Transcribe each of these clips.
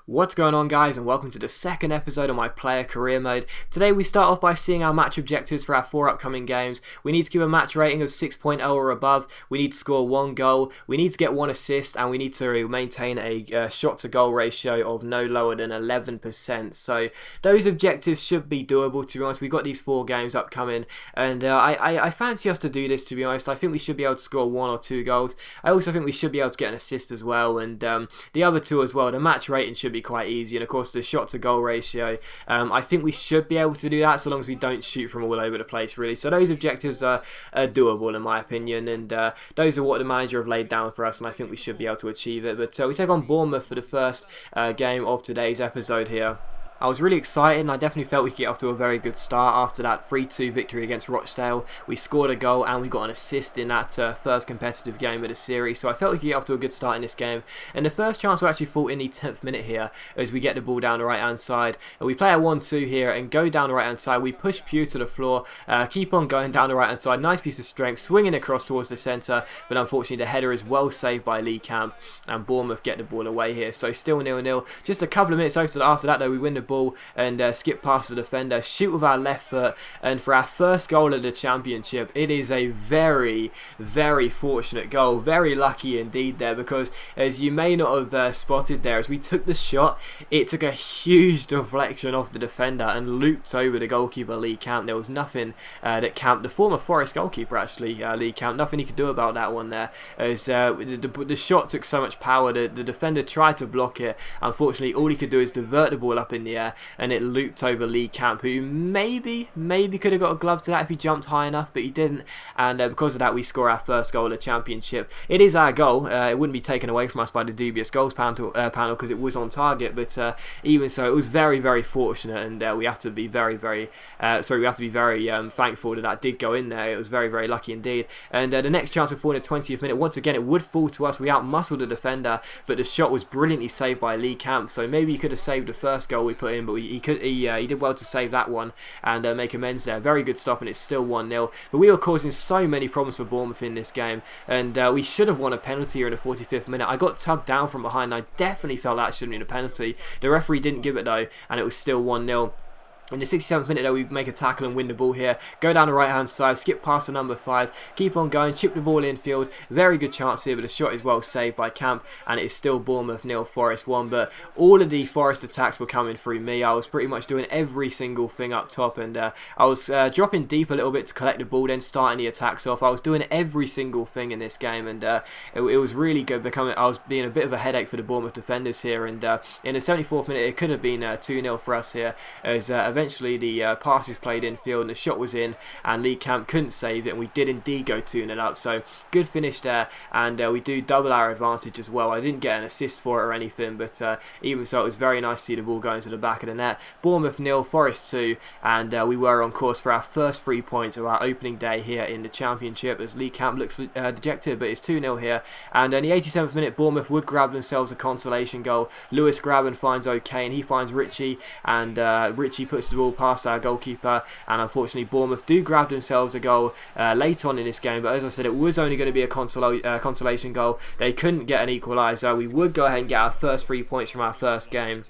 What's going on, guys, and welcome to the second episode of my player career mode. Today we start off by seeing our match objectives for our 4 upcoming games. We need to give a match rating of 6.0 or above, we need to score 1 goal, we need to get 1 assist, and we need to maintain a shot to goal ratio of no lower than 11%. So those objectives should be doable, to be honest. We've got these 4 games upcoming, and I fancy us to do this, to be honest. I think we should be able to score 1 or 2 goals. I also think we should be able to get an assist as well, and the other 2 as well. The match rating should be quite easy, and of course the shot to goal ratio, I think we should be able to do that so long as we don't shoot from all over the place, really. So those objectives are doable in my opinion, and those are what the manager have laid down for us, and I think we should be able to achieve it. But we take on Bournemouth for the first game of today's episode here. I was really excited, and I definitely felt we could get off to a very good start after that 3-2 victory against Rochdale. We scored a goal and we got an assist in that first competitive game of the series, so I felt we could get off to a good start in this game. And the first chance we actually fought in the 10th minute here as we get the ball down the right hand side. And we play a 1-2 here and go down the right hand side. We push Pew to the floor, keep on going down the right hand side. Nice piece of strength, swinging across towards the centre, but unfortunately the header is well saved by Lee Camp, and Bournemouth get the ball away here. So still 0-0. Just a couple of minutes after that though, we win the ball and skip past the defender, shoot with our left foot, and for our first goal of the championship, it is a very, very fortunate goal. Very lucky indeed there, because as you may not have spotted there, as we took the shot, it took a huge deflection off the defender and looped over the goalkeeper Lee Camp. There was nothing that Camp, the former Forest goalkeeper actually, Lee Camp, nothing he could do about that one there, as the shot took so much power. The defender tried to block it. Unfortunately, all he could do is divert the ball up in the air, and it looped over Lee Camp, who maybe could have got a glove to that if he jumped high enough, but he didn't, and because of that we score our first goal of the championship. It is our goal, it wouldn't be taken away from us by the dubious goals panel because it was on target, but even so, it was very, very fortunate, and we have to be very thankful that did go in there. It was very, very lucky indeed. And the next chance will fall in the 20th minute. Once again, it would fall to us. We outmuscled the defender, but the shot was brilliantly saved by Lee Camp, so maybe he could have saved the first goal we put in, but he did well to save that one and make amends there. Very good stop, and it's still 1-0. But we were causing so many problems for Bournemouth in this game, and we should have won a penalty here in the 45th minute. I got tugged down from behind, and I definitely felt that shouldn't have been a penalty. The referee didn't give it though, and it was still 1-0. In the 67th minute though, we make a tackle and win the ball here. Go down the right hand side, skip past the number 5, keep on going, chip the ball infield. Very good chance here, but the shot is well saved by Camp, and it is still Bournemouth 0, Forest 1. But all of the Forest attacks were coming through me. I was pretty much doing every single thing up top, and I was dropping deep a little bit to collect the ball, then starting the attacks off. I was doing every single thing in this game, and it was really good. I was being a bit of a headache for the Bournemouth defenders here, and in the 74th minute it could have been 2-0 for us here, as eventually the passes played infield and the shot was in, and Lee Camp couldn't save it, and we did indeed go 2-0 up. So good finish there, and we do double our advantage as well. I didn't get an assist for it or anything, but even so, it was very nice to see the ball going to the back of the net. Bournemouth 0, Forest 2, and we were on course for our first 3 points of our opening day here in the championship, as Lee Camp looks dejected, but it's 2-0 here. And in the 87th minute, Bournemouth would grab themselves a consolation goal. Lewis Graben finds OK, and he finds Ritchie, and Ritchie puts the ball past our goalkeeper, and unfortunately Bournemouth do grab themselves a goal late on in this game, but as I said, it was only going to be a consolation goal. They couldn't get an equaliser. We would go ahead and get our first 3 points from our first game,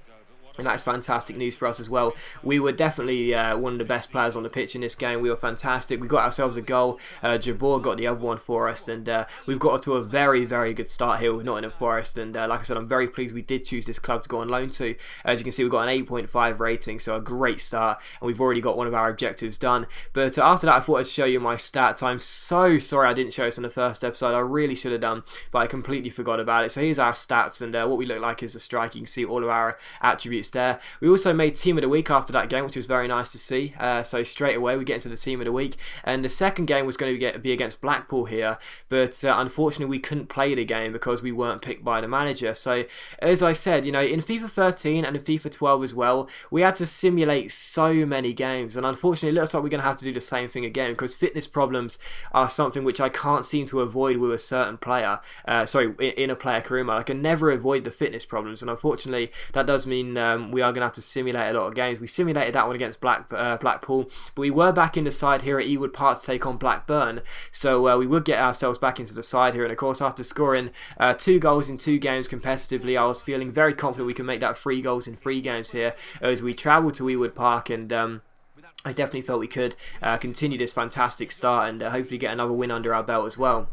and that's fantastic news for us as well. We were definitely one of the best players on the pitch in this game. We were fantastic. We got ourselves a goal. Jabor got the other one for us, and we've got to a very, very good start here with Nottingham Forest. And like I said, I'm very pleased we did choose this club to go on loan to. As you can see, we've got an 8.5 rating, so a great start, and we've already got one of our objectives done. But after that, I thought I'd show you my stats. I'm so sorry I didn't show this in the first episode. I really should have done, but I completely forgot about it. So here's our stats, and what we look like is a strike. You can see all of our attributes there. We also made Team of the Week after that game, which was very nice to see. So straight away we get into the Team of the Week, and the second game was going to be against Blackpool here, but unfortunately we couldn't play the game because we weren't picked by the manager. So as I said, you know, in FIFA 13 and in FIFA 12 as well, we had to simulate so many games, and unfortunately it looks like we're going to have to do the same thing again, because fitness problems are something which I can't seem to avoid with a certain player. In a player career mode, I can never avoid the fitness problems, and unfortunately that does mean we are going to have to simulate a lot of games. We simulated that one against Blackpool, but we were back in the side here at Ewood Park to take on Blackburn, so we would get ourselves back into the side here. And of course, after scoring 2 goals in 2 games competitively, I was feeling very confident we can make that 3 goals in 3 games here as we travel to Ewood Park, and I definitely felt we could continue this fantastic start and hopefully get another win under our belt as well.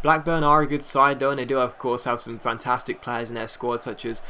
Blackburn are a good side though, and they do of course have some fantastic players in their squad, such as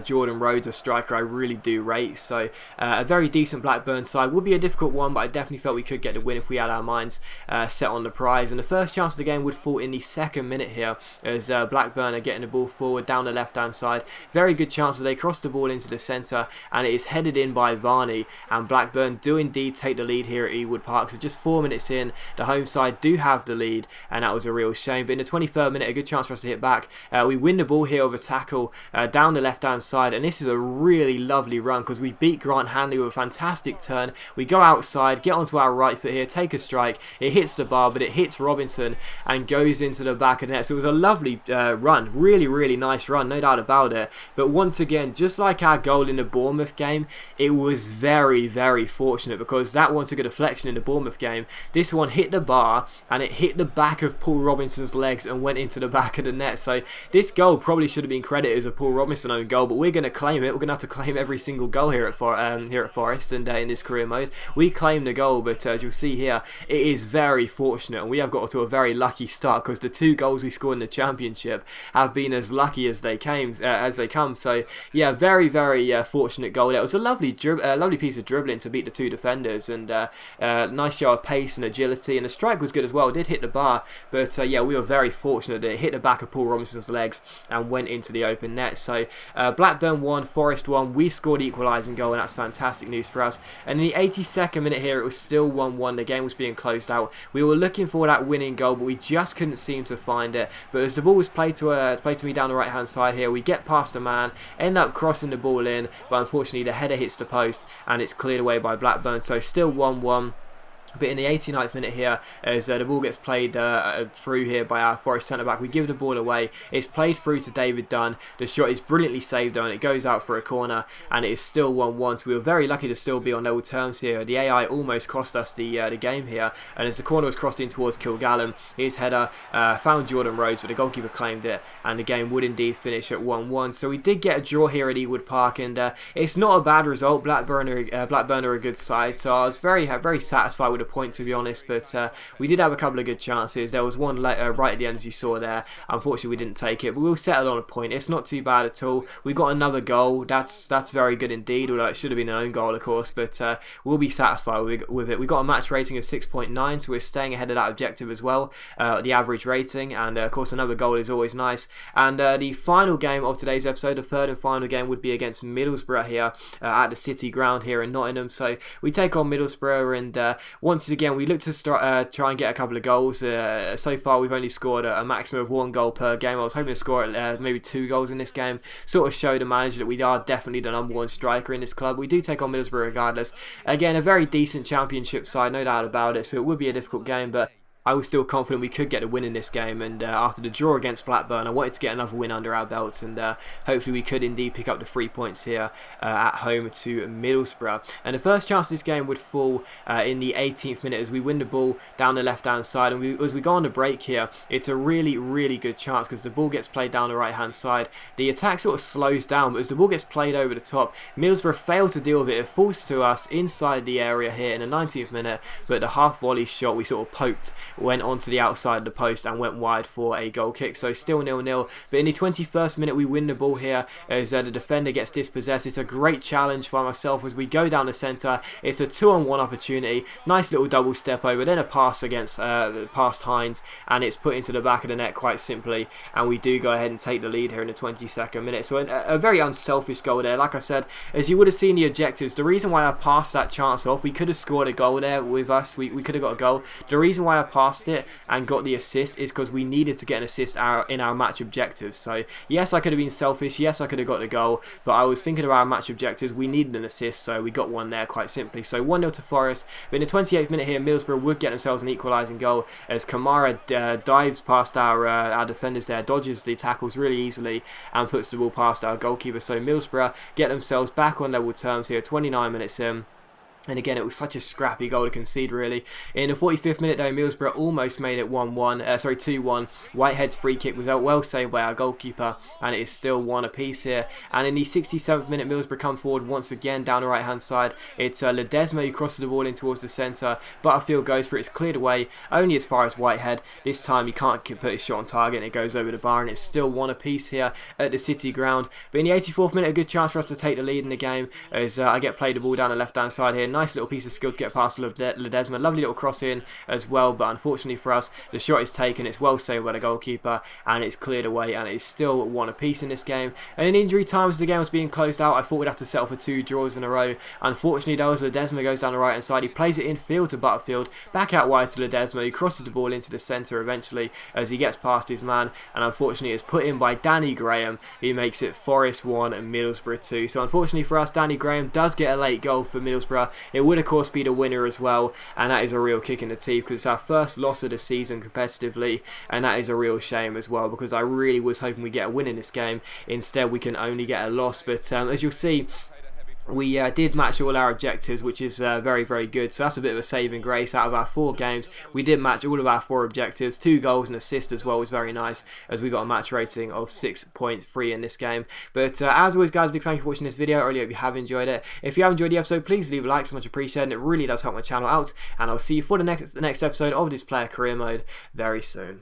Jordan Rhodes, a striker I really do rate. So a very decent Blackburn side. Would be a difficult one, but I definitely felt we could get the win if we had our minds set on the prize. And the first chance of the game would fall in the 2nd minute here, as Blackburn are getting the ball forward down the left hand side. Very good chance that they cross the ball into the centre, and it is headed in by Varney, and Blackburn do indeed take the lead here at Ewood Park. So just 4 minutes in, the home side do have the lead, and that was a real shame. But in the 23rd minute, a good chance for us to hit back. We win the ball here with a tackle down the left hand side, and this is a really lovely run because we beat Grant Hanley with a fantastic turn. We go outside, get onto our right foot here, take a strike. It hits the bar, but it hits Robinson and goes into the back of the net. So it was a lovely run, really nice run, no doubt about it. But once again, just like our goal in the Bournemouth game, it was very fortunate, because that one took a deflection in the Bournemouth game. This one hit the bar and it hit the back of Paul Robinson's legs and went into the back of the net. So this goal probably should have been credited as a Paul Robinson own goal, but we're going to claim it. We're going to have to claim every single goal here at Forest and in this career mode. We claim the goal, but as you'll see here, it is very fortunate, and we have got to a very lucky start, because the 2 goals we scored in the Championship have been as lucky as they come. So yeah, very fortunate goal. It was a lovely piece of dribbling to beat the 2 defenders, and nice show of pace and agility, and the strike was good as well. It did hit the bar, but yeah, we were very fortunate that it hit the back of Paul Robinson's legs and went into the open net. So Blackburn won, Forest won. We scored equalising goal, and that's fantastic news for us. And in the 82nd minute here, it was still 1-1. The game was being closed out. We were looking for that winning goal, but we just couldn't seem to find it. But as the ball was played to me down the right hand side here, we get past a man, end up crossing the ball in, but unfortunately the header hits the post and it's cleared away by Blackburn. So still 1-1. But in the 89th minute here, as the ball gets played through here by our Forest centre-back, we give the ball away. It's played through to David Dunn. The shot is brilliantly saved though, and it goes out for a corner, and it is still 1-1. So we were very lucky to still be on level terms here. The AI almost cost us the game here, and as the corner was crossed in towards Kilgallen, his header found Jordan Rhodes, but the goalkeeper claimed it, and the game would indeed finish at 1-1. So we did get a draw here at Ewood Park, and it's not a bad result. Blackburn are a good side, so I was very satisfied with the point, to be honest. But we did have a couple of good chances. There was one right at the end, as you saw there. Unfortunately we didn't take it, but we'll settle on a point. It's not too bad at all. We got another goal. That's very good indeed, although it should have been an own goal of course, but we'll be satisfied with it. We got a match rating of 6.9, so we're staying ahead of that objective as well, the average rating, and of course another goal is always nice. And the final game of today's episode, the 3rd and final game, would be against Middlesbrough here at the City Ground here in Nottingham. So we take on Middlesbrough, and once again we look to try and get a couple of goals. So far we've only scored a maximum of 1 goal per game. I was hoping to score maybe 2 goals in this game. Sort of show the manager that we are definitely the #1 striker in this club. We do take on Middlesbrough regardless. Again, a very decent Championship side, no doubt about it, so it would be a difficult game, but I was still confident we could get a win in this game, and after the draw against Blackburn, I wanted to get another win under our belts, and hopefully we could indeed pick up the 3 points here at home to Middlesbrough. And the first chance of this game would fall in the 18th minute as we win the ball down the left-hand side, and as we go on the break here, it's a really good chance because the ball gets played down the right-hand side. The attack sort of slows down, but as the ball gets played over the top, Middlesbrough fail to deal with it. It falls to us inside the area here in the 19th minute, but the half-volley shot we sort of poked went onto the outside of the post and went wide for a goal kick. So still 0-0, but in the 21st minute we win the ball here as the defender gets dispossessed. It's a great challenge by myself as we go down the centre. It's a 2-on-1 opportunity, nice little double step over, then a pass against past Hines, and it's put into the back of the net quite simply, and we do go ahead and take the lead here in the 22nd minute. So a very unselfish goal there. Like I said, as you would have seen the objectives, the reason why I passed that chance off, we could have scored a goal there with us, we could have got a goal. The reason why I passed passed it and got the assist is because we needed to get an assist in our match objectives. So yes, I could have been selfish, yes I could have got the goal, but I was thinking about our match objectives. We needed an assist, so we got one there quite simply. So 1-0 to Forest. But in the 28th minute here, Middlesbrough would get themselves an equalising goal as Kamara dives past our defenders there, dodges the tackles really easily and puts the ball past our goalkeeper. So Middlesbrough get themselves back on level terms here, 29 minutes in. And again, it was such a scrappy goal to concede, really. In the 45th minute, though, Middlesbrough almost made it 2-1. Whitehead's free kick was well saved by our goalkeeper, and it is still 1 apiece here. And in the 67th minute, Middlesbrough come forward once again down the right-hand side. It's Ledesma who crosses the ball in towards the centre. Butterfield goes for it. It's cleared away, only as far as Whitehead. This time, he can't put his shot on target, and it goes over the bar, and it's still 1 apiece here at the City ground. But in the 84th minute, a good chance for us to take the lead in the game as I get played the ball down the left-hand side here. Nice little piece of skill to get past Ledesma. Lovely little cross in as well, but unfortunately for us, the shot is taken. It's well saved by the goalkeeper, and it's cleared away, and it's still 1 apiece in this game. And in injury time, as the game was being closed out, I thought we'd have to settle for 2 draws in a row. Unfortunately, though, as Ledesma goes down the right-hand side, he plays it in field to Butterfield, back out wide to Ledesma, who crosses the ball into the centre eventually as he gets past his man, and unfortunately it's put in by Danny Graham. He makes it Forest 1 and Middlesbrough 2. So unfortunately for us, Danny Graham does get a late goal for Middlesbrough. It would of course be the winner as well, and that is a real kick in the teeth because it's our first loss of the season competitively, and that is a real shame as well because I really was hoping we get a win in this game. Instead we can only get a loss, but as you'll see, we did match all our objectives, which is very, very good. So that's a bit of a saving grace. Out of our 4 games, we did match all of our 4 objectives. 2 goals and assist as well was very nice, as we got a match rating of 6.3 in this game. But as always, guys, big thank you for watching this video. I really hope you have enjoyed it. If you have enjoyed the episode, please leave a like. It's much appreciated. It really does help my channel out. And I'll see you for the next episode of this player career mode very soon.